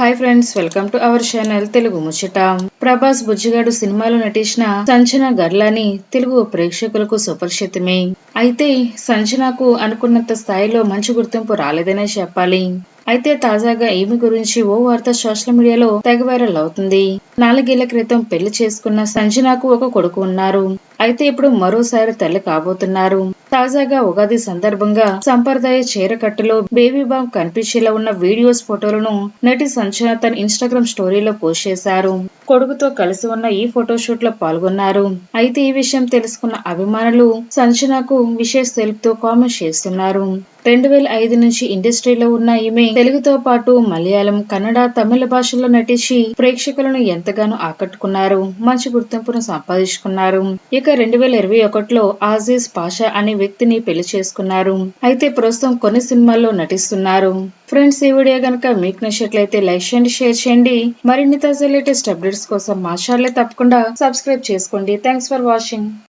Hi friends, welcome to our channel Telugu ముచ్చట. ప్రభాస్ బుజ్జిగాడు సినిమాలో నటించిన సంజన గర్లాని తెలుగు ప్రేక్షకులకు సుపరిచితమే. అయితే సంజనకు అనుకున్నంత స్థాయిలో మంచి గుర్తింపు రాలేదనే చెప్పాలి. అయితే తాజాగా ఈమె గురించి ఓ వార్త సోషల్ మీడియాలో తెగ వైరల్ అవుతుంది. 4 ఏళ్ల క్రితం పెళ్లి చేసుకున్న సంజనకు ఒక కొడుకు ఉన్నారు. అయితే ఇప్పుడు మరోసారి తల్లి కాబోతున్నారు. తాజాగా ఉగాది సందర్భంగా సంప్రదాయ చీరకట్టులో బేబీ బాంబ్ కనిపించేలా ఉన్న వీడియోస్, ఫోటోలను నటి సంజన తన ఇన్స్టాగ్రామ్ స్టోరీలో పోస్ట్ చేశారు. కొడుకుతో కలిసి ఉన్న ఈ ఫోటోషూట్ లో పాల్గొన్నారు. అయితే ఈ విషయం తెలుసుకున్న అభిమానులు సంజనకు విశేష తెలుపుతూ కామెంట్స్ చేస్తున్నారు. 2005 నుంచి ఇండస్ట్రీలో ఉన్న ఈమె తెలుగుతో పాటు మలయాళం, కన్నడ, తమిళ భాషల్లో నటించి ప్రేక్షకులను ఎంతగానో ఆకట్టుకున్నారు. మంచి గుర్తింపును సంపాదించుకున్నారు. ఇక 2021లో ఆజీజ్ పాషా అనే వ్యక్తిని పెళ్లి చేసుకున్నారు. అయితే ప్రస్తుతం కొన్ని సినిమాల్లో నటిస్తున్నారు. ఫ్రెండ్స్, ఈ వీడియో గనక మీకు నచ్చినట్లయితే లైక్ చేయండి, షేర్ చేయండి. మరిన్ని తాజా లేటెస్ట్ అప్డేట్స్ కోసం మా ఛానల్ తప్పకుండా సబ్స్క్రైబ్ చేసుకోండి. Thanks for watching.